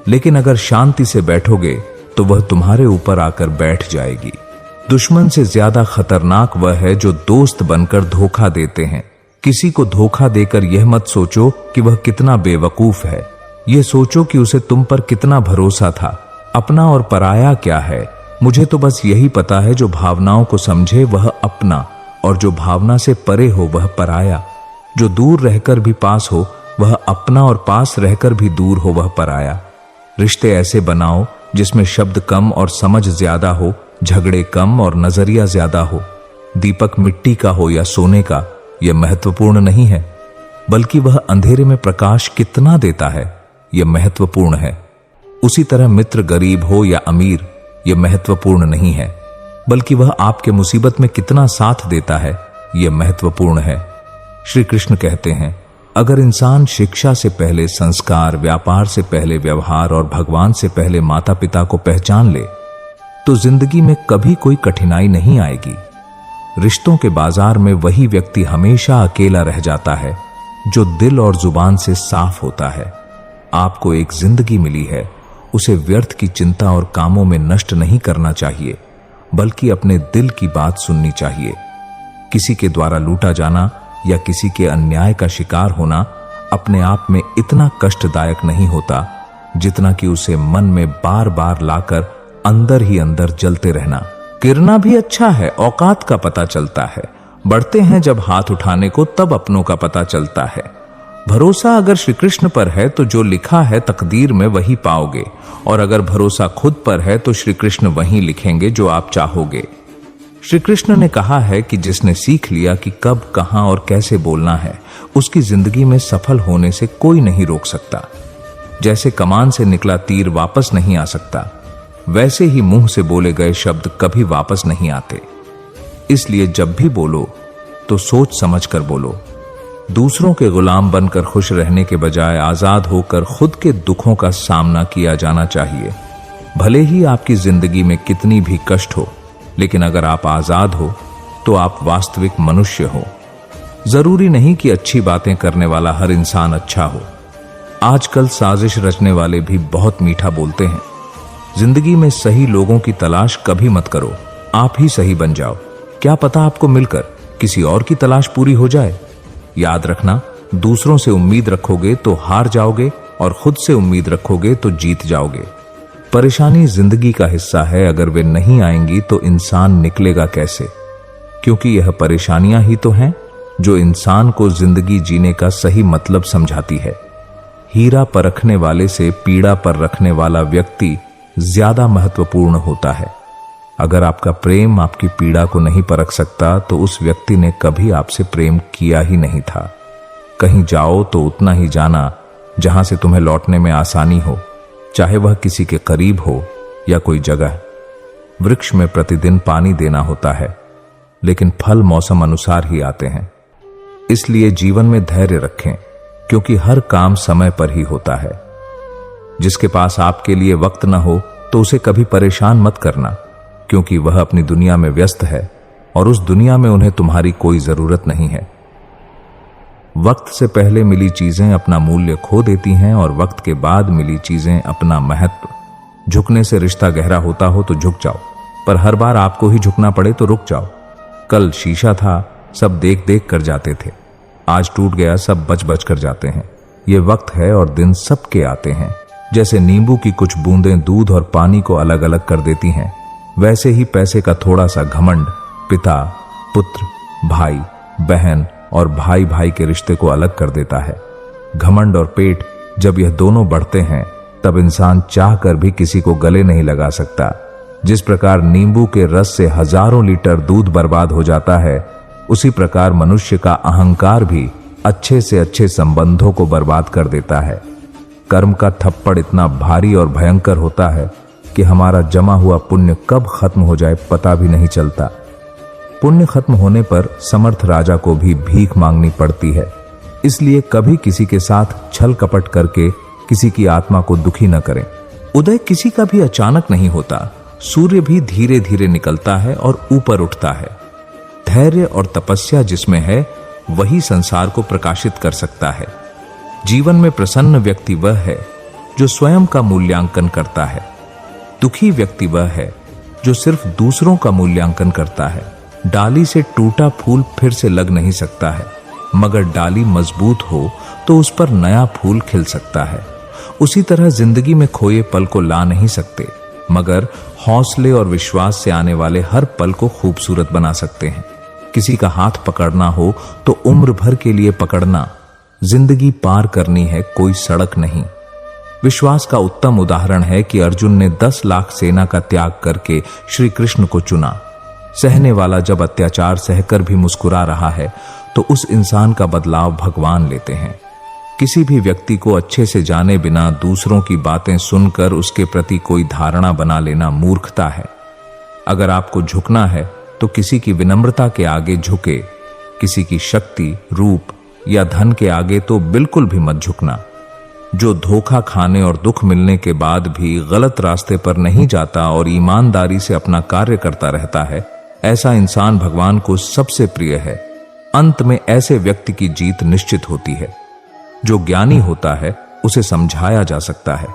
लेकिन अगर शांति से बैठोगे तो वह तुम्हारे ऊपर आकर बैठ जाएगी। दुश्मन से ज्यादा खतरनाक वह है जो दोस्त बनकर धोखा देते हैं। किसी को धोखा देकर यह मत सोचो कि वह कितना बेवकूफ है, यह सोचो कि उसे तुम पर कितना भरोसा था। अपना और पराया क्या है? मुझे तो बस यही पता है, जो भावनाओं को समझे वह अपना, और जो भावना से परे हो वह पराया। जो दूर रहकर भी पास हो वह अपना, और पास रहकर भी दूर हो वह पराया। रिश्ते ऐसे बनाओ जिसमें शब्द कम और समझ ज्यादा हो, झगड़े कम और नजरिया ज्यादा हो। दीपक मिट्टी का हो या सोने का, यह महत्वपूर्ण नहीं है, बल्कि वह अंधेरे में प्रकाश कितना देता है यह महत्वपूर्ण है। उसी तरह मित्र गरीब हो या अमीर, यह महत्वपूर्ण नहीं है, बल्कि वह आपके मुसीबत में कितना साथ देता है यह महत्वपूर्ण है। श्री कृष्ण कहते हैं, अगर इंसान शिक्षा से पहले संस्कार, व्यापार से पहले व्यवहार और भगवान से पहले माता पिता को पहचान ले तो जिंदगी में कभी कोई कठिनाई नहीं आएगी। रिश्तों के बाजार में वही व्यक्ति हमेशा अकेला रह जाता है जो दिल और जुबान से साफ होता है। आपको एक जिंदगी मिली है, उसे व्यर्थ की चिंता और कामों में नष्ट नहीं करना चाहिए, बल्कि अपने दिल की बात सुननी चाहिए। किसी के द्वारा लूटा जाना या किसी के अन्याय का शिकार होना अपने आप में इतना कष्टदायक नहीं होता जितना कि उसे मन में बार बार लाकर अंदर ही अंदर जलते रहना। गिरना भी अच्छा है, औकात का पता चलता है। बढ़ते हैं जब हाथ उठाने को, तब अपनों का पता चलता है। भरोसा अगर श्री कृष्ण पर है तो जो लिखा है तकदीर में वही पाओगे, और अगर भरोसा खुद पर है तो श्री कृष्ण वही लिखेंगे जो आप चाहोगे। श्री कृष्ण ने कहा है कि जिसने सीख लिया कि कब, कहां और कैसे बोलना है, उसकी जिंदगी में सफल होने से कोई नहीं रोक सकता। जैसे कमान से निकला तीर वापस नहीं आ सकता, वैसे ही मुंह से बोले गए शब्द कभी वापस नहीं आते। इसलिए जब भी बोलो तो सोच समझ कर बोलो। दूसरों के गुलाम बनकर खुश रहने के बजाय आजाद होकर खुद के दुखों का सामना किया जाना चाहिए। भले ही आपकी जिंदगी में कितनी भी कष्ट हो, लेकिन अगर आप आजाद हो तो आप वास्तविक मनुष्य हो। जरूरी नहीं कि अच्छी बातें करने वाला हर इंसान अच्छा हो। आजकल साजिश रचने वाले भी बहुत मीठा बोलते हैं। जिंदगी में सही लोगों की तलाश कभी मत करो, आप ही सही बन जाओ। क्या पता आपको मिलकर किसी और की तलाश पूरी हो जाए। याद रखना, दूसरों से उम्मीद रखोगे तो हार जाओगे, और खुद से उम्मीद रखोगे तो जीत जाओगे। परेशानी जिंदगी का हिस्सा है, अगर वे नहीं आएंगी तो इंसान निकलेगा कैसे? क्योंकि यह परेशानियां ही तो हैं जो इंसान को जिंदगी जीने का सही मतलब समझाती है। हीरा परखने वाले से पीड़ा पर रखने वाला व्यक्ति ज्यादा महत्वपूर्ण होता है। अगर आपका प्रेम आपकी पीड़ा को नहीं परख सकता तो उस व्यक्ति ने कभी आपसे प्रेम किया ही नहीं था। कहीं जाओ तो उतना ही जाना जहां से तुम्हें लौटने में आसानी हो, चाहे वह किसी के करीब हो या कोई जगह। वृक्ष में प्रतिदिन पानी देना होता है, लेकिन फल मौसम अनुसार ही आते हैं। इसलिए जीवन में धैर्य रखें, क्योंकि हर काम समय पर ही होता है। जिसके पास आपके लिए वक्त न हो तो उसे कभी परेशान मत करना, क्योंकि वह अपनी दुनिया में व्यस्त है और उस दुनिया में उन्हें तुम्हारी कोई जरूरत नहीं है। वक्त से पहले मिली चीजें अपना मूल्य खो देती हैं और वक्त के बाद मिली चीजें अपना महत्व। झुकने से रिश्ता गहरा होता हो तो झुक जाओ, पर हर बार आपको ही झुकना पड़े तो रुक जाओ। कल शीशा था, सब देख देख कर जाते थे, आज टूट गया सब बच बच कर जाते हैं। ये वक्त है और दिन सबके आते हैं। जैसे नींबू की कुछ बूंदें दूध और पानी को अलग अलग कर देती हैं, वैसे ही पैसे का थोड़ा सा घमंड पिता, पुत्र, भाई, बहन और भाई भाई के रिश्ते को अलग कर देता है। घमंड और पेट जब यह दोनों बढ़ते हैं तब इंसान चाहकर भी किसी को गले नहीं लगा सकता। जिस प्रकार नींबू के रस से हजारों लीटर दूध बर्बाद हो जाता है, उसी प्रकार मनुष्य का अहंकार भी अच्छे से अच्छे संबंधों को बर्बाद कर देता है। कर्म का थप्पड़ इतना भारी और भयंकर होता है कि हमारा जमा हुआ पुण्य कब खत्म हो जाए पता भी नहीं चलता। पुण्य खत्म होने पर समर्थ राजा को भी भीख मांगनी पड़ती है। इसलिए कभी किसी के साथ छल कपट करके किसी की आत्मा को दुखी न करें। उदय किसी का भी अचानक नहीं होता। सूर्य भी धीरे धीरे निकलता है और ऊपर उठता है। धैर्य और तपस्या जिसमें है वही संसार को प्रकाशित कर सकता है। जीवन में प्रसन्न व्यक्ति वह है जो स्वयं का मूल्यांकन करता है। दुखी व्यक्ति वह है जो सिर्फ दूसरों का मूल्यांकन करता है। डाली से टूटा फूल फिर से लग नहीं सकता है, मगर डाली मजबूत हो तो उस पर नया फूल खिल सकता है। उसी तरह जिंदगी में खोए पल को ला नहीं सकते, मगर हौसले और विश्वास से आने वाले हर पल को खूबसूरत बना सकते हैं। किसी का हाथ पकड़ना हो तो उम्र भर के लिए पकड़ना। जिंदगी पार करनी है, कोई सड़क नहीं। विश्वास का उत्तम उदाहरण है कि अर्जुन ने 10 लाख सेना का त्याग करके श्री कृष्ण को चुना। सहने वाला जब अत्याचार सहकर भी मुस्कुरा रहा है तो उस इंसान का बदलाव भगवान लेते हैं। किसी भी व्यक्ति को अच्छे से जाने बिना दूसरों की बातें सुनकर उसके प्रति कोई धारणा बना लेना मूर्खता है। अगर आपको झुकना है तो किसी की विनम्रता के आगे झुके, किसी की शक्ति, रूप या धन के आगे तो बिल्कुल भी मत झुकना। जो धोखा खाने और दुख मिलने के बाद भी गलत रास्ते पर नहीं जाता और ईमानदारी से अपना कार्य करता रहता है, ऐसा इंसान भगवान को सबसे प्रिय है। अंत में ऐसे व्यक्ति की जीत निश्चित होती है। जो ज्ञानी होता है उसे समझाया जा सकता है,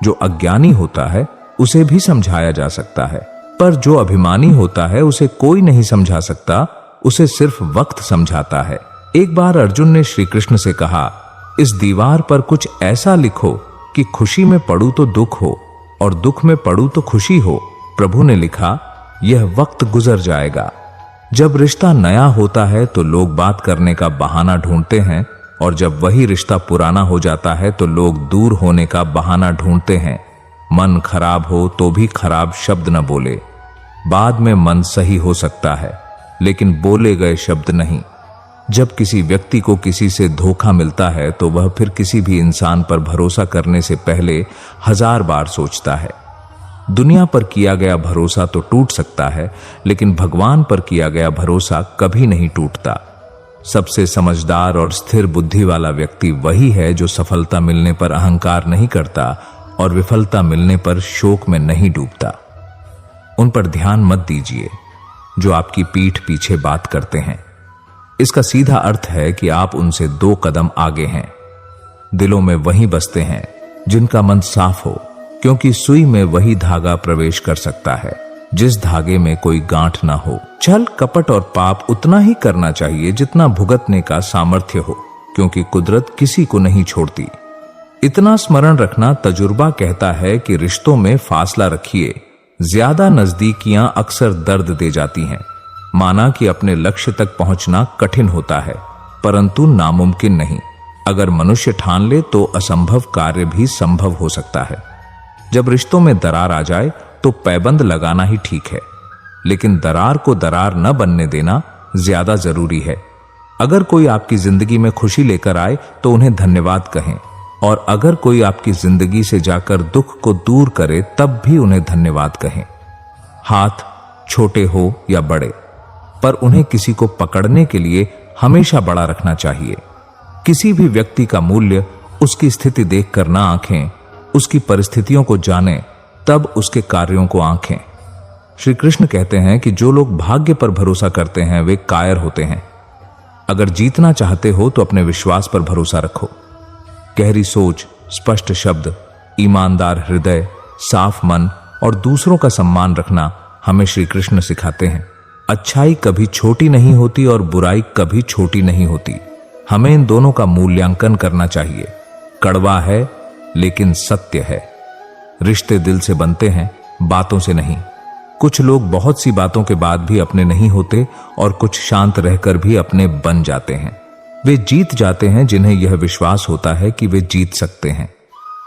जो अज्ञानी होता है उसे भी समझाया जा सकता है, पर जो अभिमानी होता है उसे कोई नहीं समझा सकता, उसे सिर्फ वक्त समझाता है। एक बार अर्जुन ने श्री कृष्ण से कहा, इस दीवार पर कुछ ऐसा लिखो कि खुशी में पढ़ूं तो दुख हो और दुख में पढ़ूं तो खुशी हो। प्रभु ने लिखा, यह वक्त गुजर जाएगा। जब रिश्ता नया होता है तो लोग बात करने का बहाना ढूंढते हैं, और जब वही रिश्ता पुराना हो जाता है तो लोग दूर होने का बहाना ढूंढते हैं। मन खराब हो तो भी खराब शब्द न बोले। बाद में मन सही हो सकता है, लेकिन बोले गए शब्द नहीं। जब किसी व्यक्ति को किसी से धोखा मिलता है तो वह फिर किसी भी इंसान पर भरोसा करने से पहले 1000 बार सोचता है। दुनिया पर किया गया भरोसा तो टूट सकता है, लेकिन भगवान पर किया गया भरोसा कभी नहीं टूटता। सबसे समझदार और स्थिर बुद्धि वाला व्यक्ति वही है जो सफलता मिलने पर अहंकार नहीं करता और विफलता मिलने पर शोक में नहीं डूबता। उन पर ध्यान मत दीजिए जो आपकी पीठ पीछे बात करते हैं। इसका सीधा अर्थ है कि आप उनसे 2 कदम आगे हैं। दिलों में वही बसते हैं जिनका मन साफ हो, क्योंकि सुई में वही धागा प्रवेश कर सकता है जिस धागे में कोई गांठ ना हो। छल, कपट और पाप उतना ही करना चाहिए जितना भुगतने का सामर्थ्य हो, क्योंकि कुदरत किसी को नहीं छोड़ती। इतना स्मरण रखना, तजुर्बा कहता है कि रिश्तों में फासला रखिए। ज्यादा नजदीकियां अक्सर दर्द दे जाती हैं। माना कि अपने लक्ष्य तक पहुंचना कठिन होता है, परंतु नामुमकिन नहीं। अगर मनुष्य ठान ले तो असंभव कार्य भी संभव हो सकता है। जब रिश्तों में दरार आ जाए तो पैबंद लगाना ही ठीक है, लेकिन दरार को दरार न बनने देना ज्यादा जरूरी है। अगर कोई आपकी जिंदगी में खुशी लेकर आए तो उन्हें धन्यवाद कहें, और अगर कोई आपकी जिंदगी से जाकर दुख को दूर करे तब भी उन्हें धन्यवाद कहें। हाथ छोटे हो या बड़े, पर उन्हें किसी को पकड़ने के लिए हमेशा बड़ा रखना चाहिए। किसी भी व्यक्ति का मूल्य उसकी स्थिति देखकर ना आंखें, उसकी परिस्थितियों को जानें, तब उसके कार्यों को आंखें। श्री कृष्ण कहते हैं कि जो लोग भाग्य पर भरोसा करते हैं वे कायर होते हैं। अगर जीतना चाहते हो तो अपने विश्वास पर भरोसा रखो। गहरी सोच, स्पष्ट शब्द, ईमानदार हृदय, साफ मन और दूसरों का सम्मान रखना हमें श्री कृष्ण सिखाते हैं। अच्छाई कभी छोटी नहीं होती और बुराई कभी छोटी नहीं होती। हमें इन दोनों का मूल्यांकन करना चाहिए। कड़वा है लेकिन सत्य है। रिश्ते दिल से बनते हैं, बातों से नहीं। कुछ लोग बहुत सी बातों के बाद भी अपने नहीं होते और कुछ शांत रहकर भी अपने बन जाते हैं। वे जीत जाते हैं जिन्हें यह विश्वास होता है कि वे जीत सकते हैं।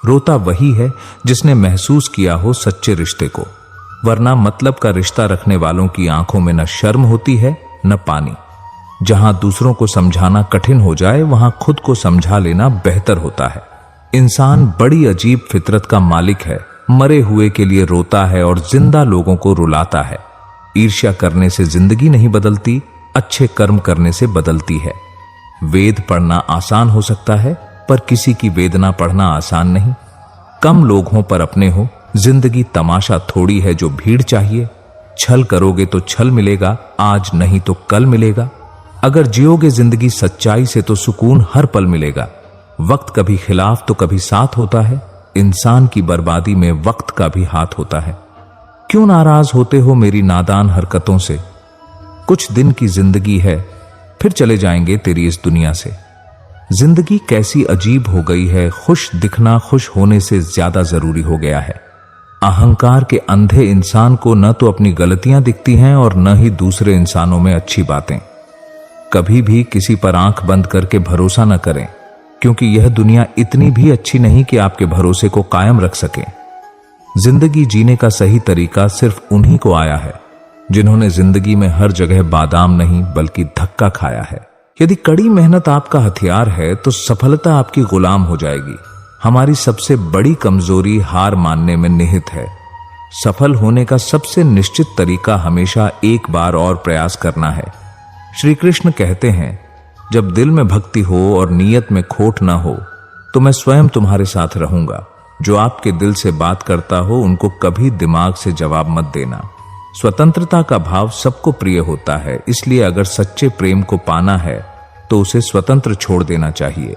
रोता वही है जिसने महसूस किया हो सच्चे रिश्ते को, वरना मतलब का रिश्ता रखने वालों की आंखों में न शर्म होती है न पानी। जहां दूसरों को समझाना कठिन हो जाए वहां खुद को समझा लेना बेहतर होता है। इंसान बड़ी अजीब फितरत का मालिक है। मरे हुए के लिए रोता है और जिंदा लोगों को रुलाता है। ईर्ष्या करने से जिंदगी नहीं बदलती, अच्छे कर्म करने से बदलती है। वेद पढ़ना आसान हो सकता है, पर किसी की वेदना पढ़ना आसान नहीं। कम लोग हों पर अपने हो। जिंदगी तमाशा थोड़ी है जो भीड़ चाहिए। छल करोगे तो छल मिलेगा, आज नहीं तो कल मिलेगा। अगर जियोगे जिंदगी सच्चाई से तो सुकून हर पल मिलेगा। वक्त कभी खिलाफ तो कभी साथ होता है। इंसान की बर्बादी में वक्त का भी हाथ होता है। क्यों नाराज होते हो मेरी नादान हरकतों से? कुछ दिन की जिंदगी है, फिर चले जाएंगे तेरी इस दुनिया से। जिंदगी कैसी अजीब हो गई है। खुश दिखना खुश होने से ज्यादा जरूरी हो गया है। अहंकार के अंधे इंसान को न तो अपनी गलतियां दिखती हैं और न ही दूसरे इंसानों में अच्छी बातें। कभी भी किसी पर आंख बंद करके भरोसा न करें, क्योंकि यह दुनिया इतनी भी अच्छी नहीं कि आपके भरोसे को कायम रख सके। जिंदगी जीने का सही तरीका सिर्फ उन्हीं को आया है जिन्होंने जिंदगी में हर जगह बादाम नहीं बल्कि धक्का खाया है। यदि कड़ी मेहनत आपका हथियार है तो सफलता आपकी गुलाम हो जाएगी। हमारी सबसे बड़ी कमजोरी हार मानने में निहित है। सफल होने का सबसे निश्चित तरीका हमेशा एक बार और प्रयास करना है। श्री कृष्ण कहते हैं, जब दिल में भक्ति हो और नीयत में खोट ना हो तो मैं स्वयं तुम्हारे साथ रहूंगा। जो आपके दिल से बात करता हो उनको कभी दिमाग से जवाब मत देना। स्वतंत्रता का भाव सबको प्रिय होता है, इसलिए अगर सच्चे प्रेम को पाना है तो उसे स्वतंत्र छोड़ देना चाहिए।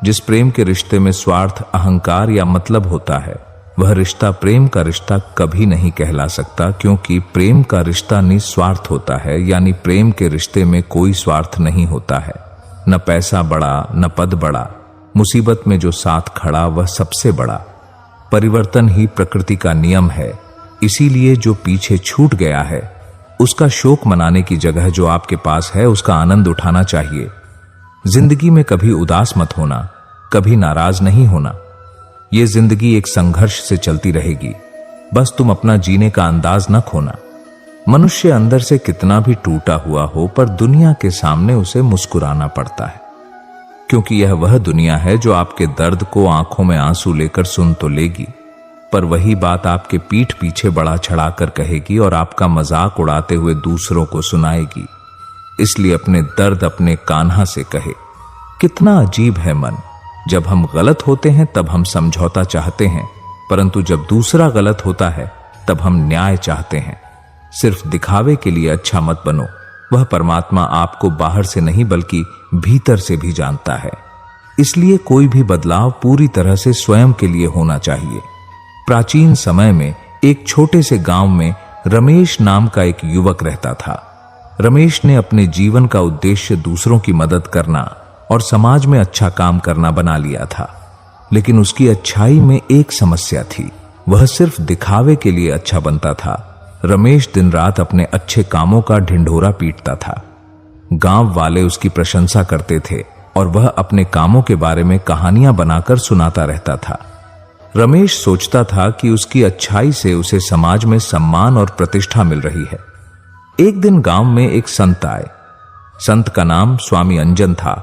जिस प्रेम के रिश्ते में स्वार्थ, अहंकार या मतलब होता है, वह रिश्ता प्रेम का रिश्ता कभी नहीं कहला सकता, क्योंकि प्रेम का रिश्ता निस्वार्थ होता है। यानी प्रेम के रिश्ते में कोई स्वार्थ नहीं होता है। न पैसा बड़ा न पद बड़ा, मुसीबत में जो साथ खड़ा वह सबसे बड़ा। परिवर्तन ही प्रकृति का नियम है, इसीलिए जो पीछे छूट गया है उसका शोक मनाने की जगह जो आपके पास है उसका आनंद उठाना चाहिए। जिंदगी में कभी उदास मत होना, कभी नाराज नहीं होना। यह जिंदगी एक संघर्ष से चलती रहेगी, बस तुम अपना जीने का अंदाज न खोना। मनुष्य अंदर से कितना भी टूटा हुआ हो पर दुनिया के सामने उसे मुस्कुराना पड़ता है, क्योंकि यह वह दुनिया है जो आपके दर्द को आंखों में आंसू लेकर सुन तो लेगी, पर वही बात आपके पीठ पीछे बड़ा चढ़ाकर कहेगी और आपका मजाक उड़ाते हुए दूसरों को सुनाएगी। इसलिए अपने दर्द अपने कान्हा से कहे। कितना अजीब है मन। जब हम गलत होते हैं तब हम समझौता चाहते हैं, परंतु जब दूसरा गलत होता है तब हम न्याय चाहते हैं। सिर्फ दिखावे के लिए अच्छा मत बनो। वह परमात्मा आपको बाहर से नहीं बल्कि भीतर से भी जानता है। इसलिए कोई भी बदलाव पूरी तरह से स्वयं के लिए होना चाहिए। प्राचीन समय में एक छोटे से गांव में रमेश नाम का एक युवक रहता था। रमेश ने अपने जीवन का उद्देश्य दूसरों की मदद करना और समाज में अच्छा काम करना बना लिया था, लेकिन उसकी अच्छाई में एक समस्या थी। वह सिर्फ दिखावे के लिए अच्छा बनता था। रमेश दिन रात अपने अच्छे कामों का ढिंढोरा पीटता था। गांव वाले उसकी प्रशंसा करते थे और वह अपने कामों के बारे में कहानियां बनाकर सुनाता रहता था। रमेश सोचता था कि उसकी अच्छाई से उसे समाज में सम्मान और प्रतिष्ठा मिल रही है। एक दिन गांव में एक संत आए। संत का नाम स्वामी अंजन था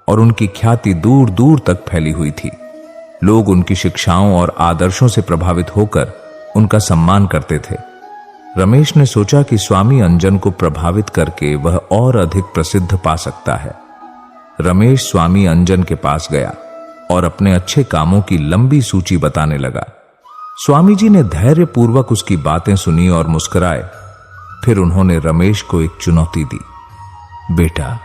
और उनकी ख्याति दूर दूर तक फैली हुई थी। लोग उनकी शिक्षाओं और आदर्शों से प्रभावित होकर उनका सम्मान करते थे। रमेश ने सोचा कि स्वामी अंजन को प्रभावित करके वह और अधिक प्रसिद्ध पा सकता है। रमेश स्वामी अंजन के पास गया और अपने अच्छे कामों की लंबी सूची बताने लगा। स्वामी जी ने धैर्यपूर्वक उसकी बातें सुनी और मुस्कुराए। फिर उन्होंने रमेश को एक चुनौती दी। बेटा,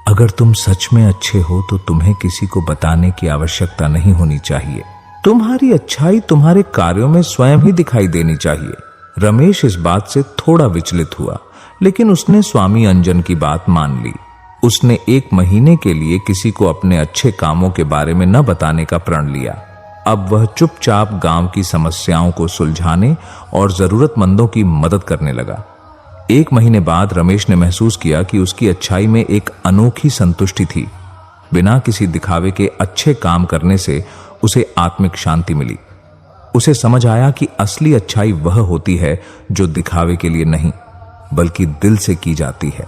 अगर तुम सच में अच्छे हो तो तुम्हें किसी को बताने की आवश्यकता नहीं होनी चाहिए। तुम्हारी अच्छाई तुम्हारे कार्यों में स्वयं ही दिखाई देनी चाहिए। रमेश इस बात से थोड़ा विचलित हुआ, लेकिन उसने स्वामी अंजन की बात मान ली। उसने 1 महीने के लिए किसी को अपने अच्छे कामों के बारे में न बताने का प्रण लिया। अब वह चुपचाप गांव की समस्याओं को सुलझाने और जरूरतमंदों की मदद करने लगा। 1 महीने बाद रमेश ने महसूस किया कि उसकी अच्छाई में एक अनोखी संतुष्टि थी। बिना किसी दिखावे के अच्छे काम करने से उसे आत्मिक शांति मिली। उसे समझ आया कि असली अच्छाई वह होती है जो दिखावे के लिए नहीं, बल्कि दिल से की जाती है।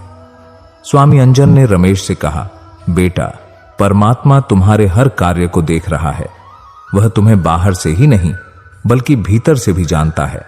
स्वामी अंजन ने रमेश से कहा, बेटा, परमात्मा तुम्हारे हर कार्य को देख रहा है। वह तुम्हें बाहर से ही नहीं, बल्कि भीतर से भी जानता है।